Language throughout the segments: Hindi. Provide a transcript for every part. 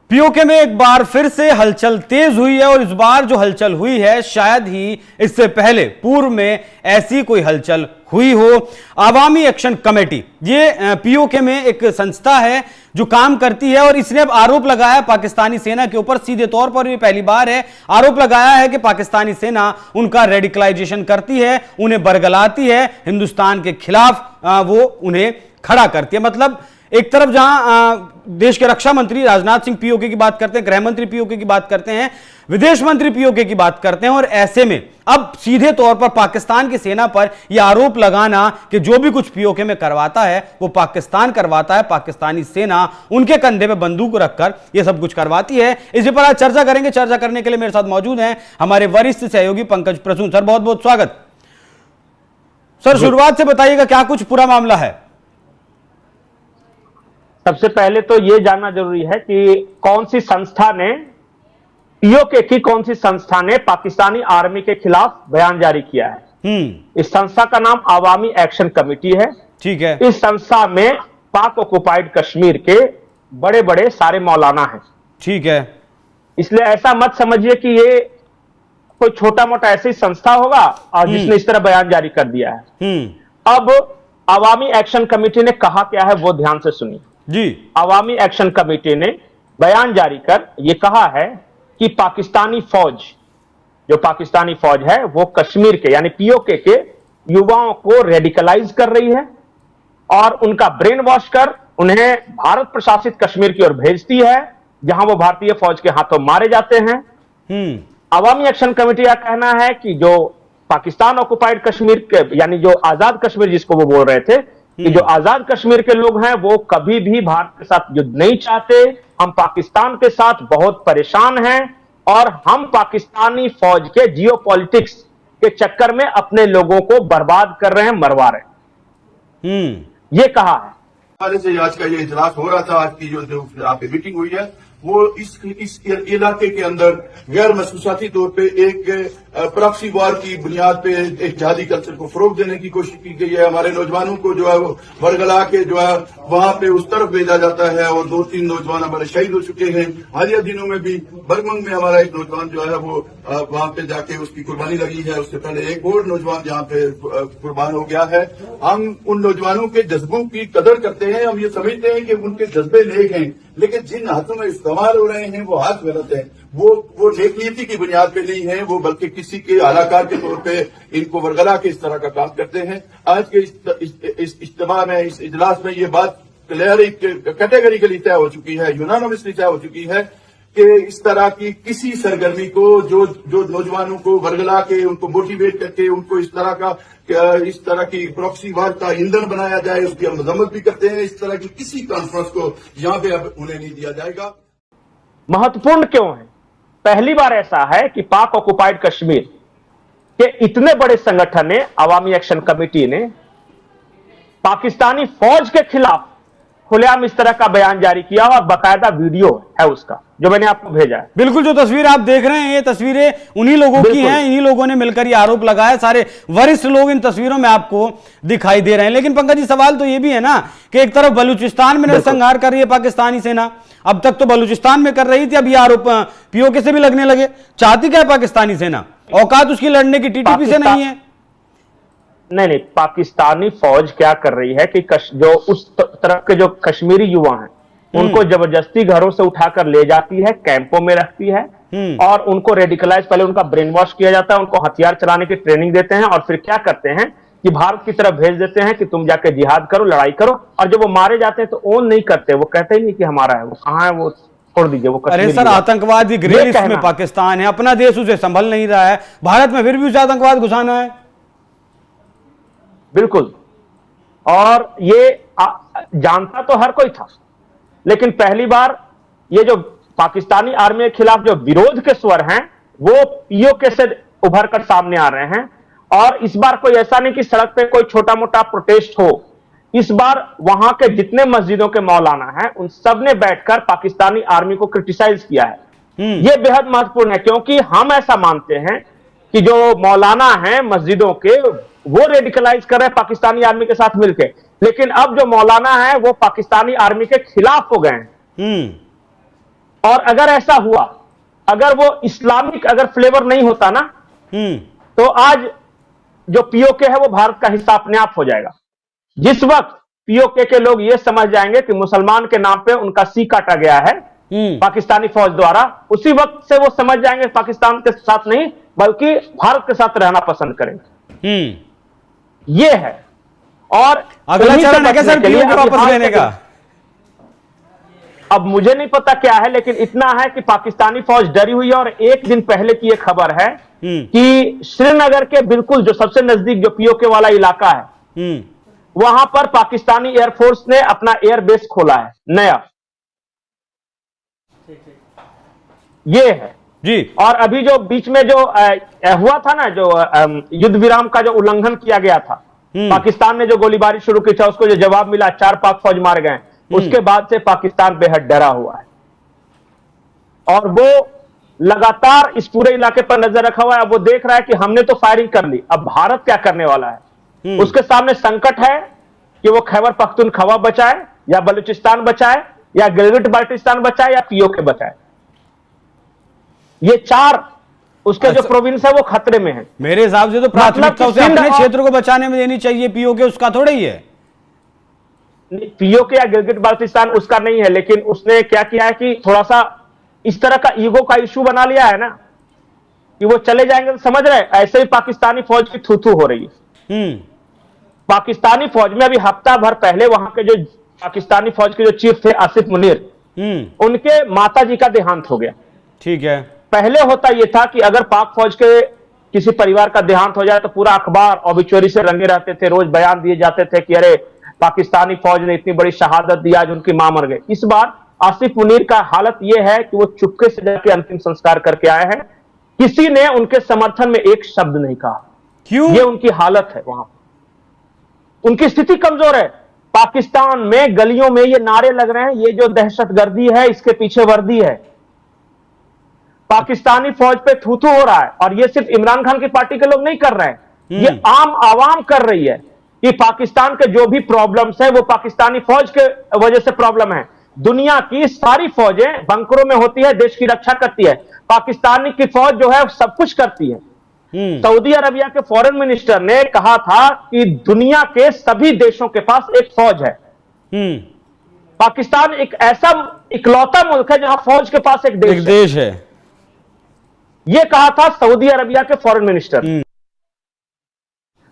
पीओके में एक बार फिर से हलचल तेज हुई है और इस बार जो हलचल हुई है शायद ही इससे पहले पूर्व में ऐसी कोई हलचल हुई हो। आवामी एक्शन कमेटी ये पीओके में एक संस्था है जो काम करती है और इसने अब आरोप लगाया पाकिस्तानी सेना के ऊपर। सीधे तौर पर ये पहली बार है आरोप लगाया है कि पाकिस्तानी सेना उनका रेडिकलाइजेशन करती है, उन्हें बरगलाती है, हिंदुस्तान के खिलाफ वो उन्हें खड़ा करती है। मतलब एक तरफ जहां देश के रक्षा मंत्री राजनाथ सिंह पीओके की बात करते हैं, गृह मंत्री पीओके की बात करते हैं, विदेश मंत्री पीओके की बात करते हैं, और ऐसे में अब सीधे तौर पर पाकिस्तान की सेना पर यह आरोप लगाना कि जो भी कुछ पीओके में करवाता है वो पाकिस्तान करवाता है, पाकिस्तानी सेना उनके कंधे पे बंदूक रखकर यह सब कुछ करवाती है। इसी पर आज चर्चा करेंगे। चर्चा करने के लिए मेरे साथ मौजूद हैं हमारे वरिष्ठ सहयोगी पंकज प्रसून। सर, बहुत बहुत स्वागत। सर, शुरुआत से बताइएगा क्या कुछ पूरा मामला है। सबसे पहले तो यह जानना जरूरी है कि कौन सी संस्था ने, पीओके की कौन सी संस्था ने पाकिस्तानी आर्मी के खिलाफ बयान जारी किया है। इस संस्था का नाम आवामी एक्शन कमेटी है। ठीक है। इस संस्था में पाक ऑक्युपाइड कश्मीर के बड़े बड़े सारे मौलाना हैं। ठीक है। इसलिए ऐसा मत समझिए कि ये कोई छोटा मोटा ऐसी संस्था होगा और जिसने इस तरह बयान जारी कर दिया है। अब आवामी एक्शन कमेटी ने कहा क्या है वो ध्यान से सुनिए जी। आवामी एक्शन कमेटी ने बयान जारी कर यह कहा है कि पाकिस्तानी फौज, जो पाकिस्तानी फौज है वो कश्मीर के यानी पीओके के युवाओं को रेडिकलाइज कर रही है और उनका ब्रेन वॉश कर उन्हें भारत प्रशासित कश्मीर की ओर भेजती है, जहां वो भारतीय फौज के हाथों मारे जाते हैं। आवामी एक्शन कमेटी का कहना है कि जो पाकिस्तान ऑक्युपाइड कश्मीर के यानी जो आजाद कश्मीर जिसको वो बोल रहे थे कि जो आजाद कश्मीर के लोग हैं वो कभी भी भारत के साथ युद्ध नहीं चाहते। हम पाकिस्तान के साथ बहुत परेशान हैं और हम पाकिस्तानी फौज के जियोपॉलिटिक्स के चक्कर में अपने लोगों को बर्बाद कर रहे हैं, मरवा रहे हैं। ये कहा है। से आज का ये इजलास हो रहा था, आज की जो यहाँ पे मीटिंग हुई है वो इस इलाके के अंदर गैर महसूसाती तौर पे एक प्रॉक्सी वार की बुनियाद पे एक जिहादी कल्चर को फरोग देने की कोशिश की गई है। हमारे नौजवानों को जो है वो बरगला के जो है वहां पे उस तरफ भेजा जाता है और 2-3 नौजवान हमारे शहीद हो चुके हैं। हालिया दिनों में भी बरगमंग में हमारा एक नौजवान जो है वो वहां पे जाके उसकी कुर्बानी लगी है। उससे पहले एक और नौजवान जहां पे कुर्बान हो गया है। हम उन नौजवानों के जज्बों की कदर करते हैं। हम ये समझते हैं कि उनके जज्बे नेक हैं, लेकिन जिन हाथों में इस्तेमाल हो रहे हैं वो हाथ गलत है। वो नेक नीति की बुनियाद पे नहीं है, वो बल्कि किसी के आलाकार के तौर पे इनको बरगला के इस तरह का काम करते हैं। आज के इस इज्तिमा में, इस इजलास में ये बात कैटेगरिकली तय हो चुकी है, यूनानिमसली तय हो चुकी है कि इस तरह की किसी सरगर्मी को जो नौजवानों को बरगला के उनको मोटिवेट करके उनको इस तरह की प्रॉक्सी वार का ईंधन बनाया जाए, उसकी हम मजम्मत भी करते हैं। इस तरह की किसी कॉन्फ्रेंस को यहाँ पे अब उन्हें नहीं दिया जाएगा। महत्वपूर्ण क्यों है? पहली बार ऐसा है कि पाक ऑक्युपाइड कश्मीर के इतने बड़े संगठन ने, आवामी एक्शन कमेटी ने पाकिस्तानी फौज के खिलाफ खुलेआम इस तरह का बयान जारी किया और बाकायदा वीडियो है उसका, जो मैंने आपको भेजा है। बिल्कुल, जो तस्वीर आप देख रहे हैं ये तस्वीरें उन्हीं लोगों की हैं, इन्हीं लोगों ने मिलकर ये आरोप लगाया। सारे वरिष्ठ लोग इन तस्वीरों में आपको दिखाई दे रहे हैं। लेकिन पंकज जी, सवाल तो ये भी है ना कि एक तरफ बलूचिस्तान में नरसंहार कर रही है पाकिस्तानी सेना, अब तक तो बलूचिस्तान में कर रही थी, अब ये आरोप पीओके से भी लगने लगे। चाहती क्या है पाकिस्तानी सेना? औकात उसकी लड़ने की टीटीपी से नहीं है। नहीं, पाकिस्तानी फौज क्या कर रही है कि जो उस तरफ के जो कश्मीरी युवा हैं उनको जबरदस्ती घरों से उठाकर ले जाती है, कैंपों में रखती है और उनको रेडिकलाइज, पहले उनका ब्रेन वॉश किया जाता है, उनको हथियार चलाने की ट्रेनिंग देते हैं और फिर क्या करते हैं कि भारत की तरफ भेज देते हैं कि तुम जाके जिहाद करो, लड़ाई करो। और जब वो मारे जाते हैं तो ओन नहीं करते, वो कहते ही नहीं कि हमारा है, वो कहाँ है, वो छोड़ दीजिए। वो अरे सर, आतंकवादी ग्रे लिस्ट में पाकिस्तान है, अपना देश उसे संभल नहीं रहा है, भारत में फिर भी उसे आतंकवाद घुसाना है। बिल्कुल, और ये जानता तो हर कोई था, लेकिन पहली बार ये जो पाकिस्तानी आर्मी के खिलाफ जो विरोध के स्वर हैं वो पीओके से उभर कर सामने आ रहे हैं। और इस बार कोई ऐसा नहीं कि सड़क पे कोई छोटा मोटा प्रोटेस्ट हो, इस बार वहां के जितने मस्जिदों के मौलाना हैं उन सब ने बैठकर पाकिस्तानी आर्मी को क्रिटिसाइज किया है। यह बेहद महत्वपूर्ण है क्योंकि हम ऐसा मानते हैं कि जो मौलाना हैं मस्जिदों के वो रेडिकलाइज कर रहे हैं पाकिस्तानी आर्मी के साथ मिलकर, लेकिन अब जो मौलाना है वो पाकिस्तानी आर्मी के खिलाफ हो गए हैं। और अगर ऐसा हुआ, अगर वो इस्लामिक अगर फ्लेवर नहीं होता ना, तो आज जो पीओके है वो भारत का हिस्सा अपने आप हो जाएगा। जिस वक्त पीओके के लोग ये समझ जाएंगे कि मुसलमान के नाम पे उनका सी काटा गया है पाकिस्तानी फौज द्वारा, उसी वक्त से वो समझ जाएंगे पाकिस्तान के साथ नहीं बल्कि भारत के साथ रहना पसंद करेंगे। ये है। और अगला चरण है क्या सर पीओके वापस लेने का? अब मुझे नहीं पता क्या है, लेकिन इतना है कि पाकिस्तानी फौज डरी हुई है। और एक दिन पहले की यह खबर है कि श्रीनगर के बिल्कुल जो सबसे नजदीक जो पीओके वाला इलाका है, वहां पर पाकिस्तानी एयरफोर्स ने अपना एयरबेस खोला है नया। ये है जी। और अभी जो बीच में जो हुआ था ना, जो युद्ध विराम का जो उल्लंघन किया गया था, पाकिस्तान ने जो गोलीबारी शुरू की था उसको जो जवाब मिला, 4 पाक फौज मार गए, उसके बाद से पाकिस्तान बेहद डरा हुआ है और वो लगातार इस पूरे इलाके पर नजर रखा हुआ है। अब वो देख रहा है कि हमने तो फायरिंग कर ली, अब भारत क्या करने वाला है। उसके सामने संकट है कि वो खैबर पख्तूनख्वा बचाए या बलूचिस्तान बचाए या गिलगिट बाल्टिस्तान बचाए या पीओके बचाए। ये 4 उसके जो प्रोविंस है वो खतरे में है। मेरे हिसाब से तो प्राथमिकता उसे अपने क्षेत्र को बचाने में देनी चाहिए, पीओके उसका थोड़ा ही है। पीओके या गिलगिट बाल्टिस्तान उसका नहीं है, लेकिन उसने क्या किया है कि थोड़ा सा इस तरह का ईगो का इशू बना लिया है ना कि वो चले जाएंगे। तो समझ रहे हैं, ऐसे ही पाकिस्तानी फौज की थू हो रही है। पाकिस्तानी फौज में अभी हफ्ता भर पहले वहां के जो पाकिस्तानी फौज के जो चीफ थे आसिफ मुनीर, उनके माता जी का देहांत हो गया। ठीक है। पहले होता यह था कि अगर पाक फौज के किसी परिवार का देहांत हो जाए तो पूरा अखबार ऑबिचुअरी से रंगे रहते थे, रोज बयान दिए जाते थे कि अरे पाकिस्तानी फौज ने इतनी बड़ी शहादत दी, आज उनकी मां मर गई। इस बार आसिफ मुनीर का हालत यह है कि वो चुपके से जाके अंतिम संस्कार करके आए हैं। किसी ने उनके समर्थन में एक शब्द नहीं कहा। क्यों? ये उनकी हालत है वहां। उनकी स्थिति कमजोर है। पाकिस्तान में गलियों में ये नारे लग रहे हैं, ये जो दहशतगर्दी है इसके पीछे वर्दी है। पाकिस्तानी फौज पे थू हो रहा है और ये सिर्फ इमरान खान की पार्टी के लोग नहीं कर रहे हैं, ये आम आवाम कर रही है कि पाकिस्तान के जो भी प्रॉब्लम्स है वो पाकिस्तानी फौज के वजह से प्रॉब्लम है। दुनिया की सारी फौजें बंकरों में होती है, देश की रक्षा करती है। पाकिस्तानी की फौज जो है सब कुछ करती है। सऊदी अरबिया के फॉरेन मिनिस्टर ने कहा था कि दुनिया के सभी देशों के पास एक फौज है। पाकिस्तान एक ऐसा इकलौता मुल्क है जहां फौज के पास एक देश है। यह कहा था सऊदी अरबिया के फॉरेन मिनिस्टर।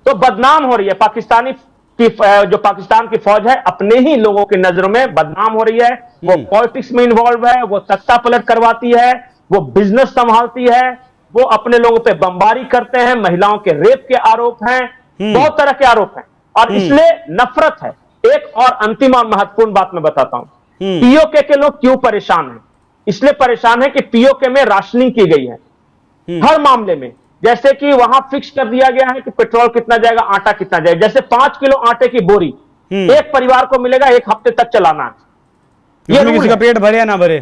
तो बदनाम हो रही है पाकिस्तानी की जो पाकिस्तान की फौज है, अपने ही लोगों की नजरों में बदनाम हो रही है। वो पॉलिटिक्स में इन्वॉल्व है, वो सत्ता पलट करवाती है, वो बिजनेस संभालती है, वो अपने लोगों पे बमबारी करते हैं, महिलाओं के रेप के आरोप हैं, बहुत तरह के आरोप हैं और इसलिए नफरत है। एक और अंतिम और महत्वपूर्ण बात मैं बताता हूं, पीओके के लोग क्यों परेशान हैं? इसलिए परेशान है कि पीओके में राशनिंग की गई है हर मामले में। जैसे कि वहां फिक्स कर दिया गया है कि पेट्रोल कितना जाएगा, आटा कितना जाएगा। जैसे 5 किलो आटे की बोरी एक परिवार को मिलेगा, 1 हफ्ते तक चलाना है। ये किसी का पेट भरे या ना भरे,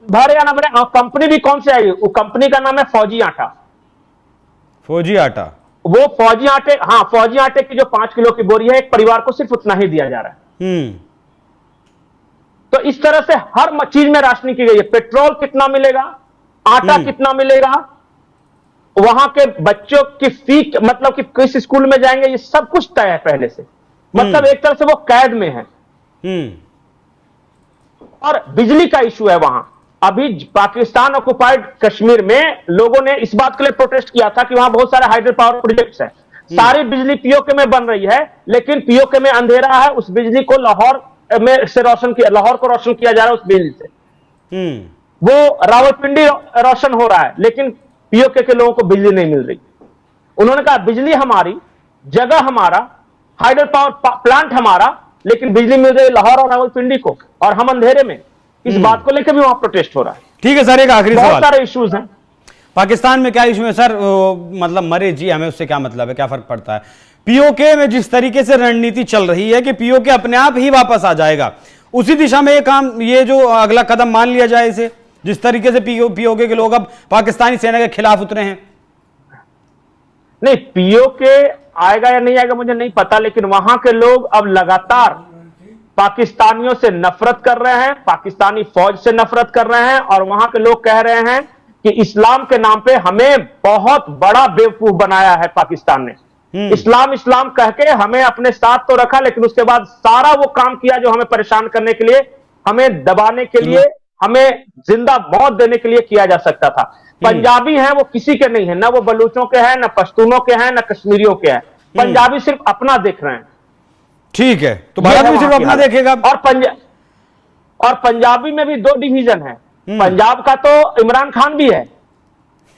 भरे या ना भरे। कंपनी भी कौन सी आई? वो कंपनी का नाम है फौजी आटा। फौजी आटा, वो फौजी आटे, हाँ फौजी आटे की जो 5 किलो की बोरी है, एक परिवार को सिर्फ उतना ही दिया जा रहा है। तो इस तरह से हर चीज में राशनिंग की गई है। पेट्रोल कितना मिलेगा, आटा कितना मिलेगा, वहां के बच्चों की फी, मतलब कि किस स्कूल में जाएंगे, ये सब कुछ तय है पहले से। मतलब एक तरह से वो कैद में है। और बिजली का इशू है वहां। अभी पाकिस्तान ऑक्युपाइड कश्मीर में लोगों ने इस बात के लिए प्रोटेस्ट किया था कि वहां बहुत सारे हाइड्रो पावर प्रोजेक्ट्स हैं, सारी बिजली पीओके में बन रही है, लेकिन पीओके में अंधेरा है। उस बिजली को लाहौर में से रोशन किया, लाहौर को रोशन किया जा रहा है उस बिजली से। वो रावलपिंडी रोशन हो रहा है, लेकिन पीओके के लोगों को बिजली नहीं मिल रही। उन्होंने कहा बिजली हमारी, जगह हमारा, हाइड्रो पावर प्लांट हमारा, लेकिन बिजली मिल रही है लाहौर और रावलपिंडी को और हम अंधेरे में। इस बात को लेकर भी वहां प्रोटेस्ट हो रहा है। ठीक है सर, एक आखिरी सवाल। बहुत सारे इश्यूज हैं पाकिस्तान में। क्या इशू है सर? मतलब मरे जी, हमें उससे क्या मतलब है, क्या फर्क पड़ता है? पीओके में जिस तरीके से रणनीति चल रही है कि पीओके अपने आप ही वापस आ जाएगा, उसी दिशा में ये जो अगला कदम मान लिया जाए इसे, जिस तरीके से पीओके के लोग अब पाकिस्तानी सेना के खिलाफ उतरे हैं। नहीं, पीओके आएगा या नहीं आएगा मुझे नहीं पता, लेकिन वहां के लोग अब लगातार पाकिस्तानियों से नफरत कर रहे हैं, पाकिस्तानी फौज से नफरत कर रहे हैं, और वहां के लोग कह रहे हैं कि इस्लाम के नाम पे हमें बहुत बड़ा बेवकूफ बनाया है पाकिस्तान ने। इस्लाम इस्लाम कह के हमें अपने साथ तो रखा, लेकिन उसके बाद सारा वो काम किया जो हमें परेशान करने के लिए, हमें दबाने के लिए, हमें जिंदा मौत देने के लिए किया जा सकता था। पंजाबी हैं वो किसी के नहीं है, ना वो बलूचों के हैं, ना पश्तूनों के हैं, ना कश्मीरियों के हैं। पंजाबी सिर्फ अपना देख रहे हैं। ठीक है, तो भारत भी सिर्फ अपना देखेगा। और पंजाबी में भी दो डिवीजन है। पंजाब का तो इमरान खान भी है,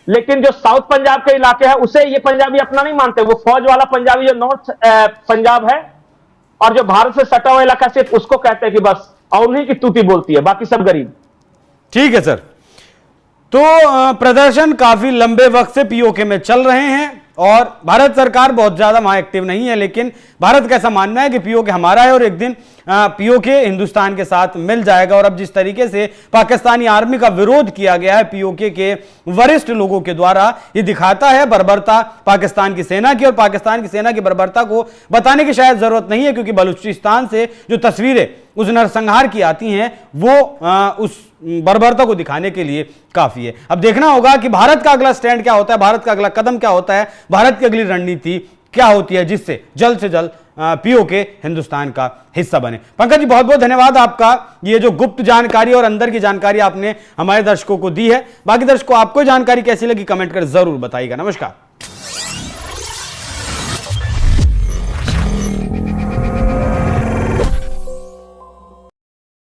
लेकिन जो साउथ पंजाब के इलाके हैं उसे ये पंजाबी अपना नहीं मानते। वो फौज वाला पंजाबी जो नॉर्थ पंजाब है और जो भारत से सटा हुआ इलाका, सिर्फ उसको कहते हैं कि बस और उन्हीं की तूती बोलती है, बाकी सब गरीब। ठीक है सर, तो प्रदर्शन काफी लंबे वक्त से पीओके में चल रहे हैं और भारत सरकार बहुत ज्यादा वहां एक्टिव नहीं है, लेकिन भारत का ऐसा मानना है कि पीओके हमारा है और एक दिन पीओके हिंदुस्तान के साथ मिल जाएगा। और अब जिस तरीके से पाकिस्तानी आर्मी का विरोध किया गया है पीओके के वरिष्ठ लोगों के द्वारा, ये दिखाता है बर्बरता पाकिस्तान की सेना की। और पाकिस्तान की सेना की बर्बरता को बताने की शायद जरूरत नहीं है, क्योंकि बलूचिस्तान से जो तस्वीरें उस नरसंहार की आती हैं वो उस बर्बरता को दिखाने के लिए काफी है। अब देखना होगा कि भारत का अगला स्टैंड क्या होता है, भारत का अगला कदम क्या होता है, भारत की अगली रणनीति क्या होती है, जिससे जल्द से जल्द पीओके हिंदुस्तान का हिस्सा बने। पंकज जी, बहुत बहुत धन्यवाद आपका। ये जो गुप्त जानकारी और अंदर की जानकारी आपने हमारे दर्शकों को दी है। बाकी दर्शकों, आपको जानकारी कैसी लगी कमेंट कर जरूर बताइएगा। नमस्कार।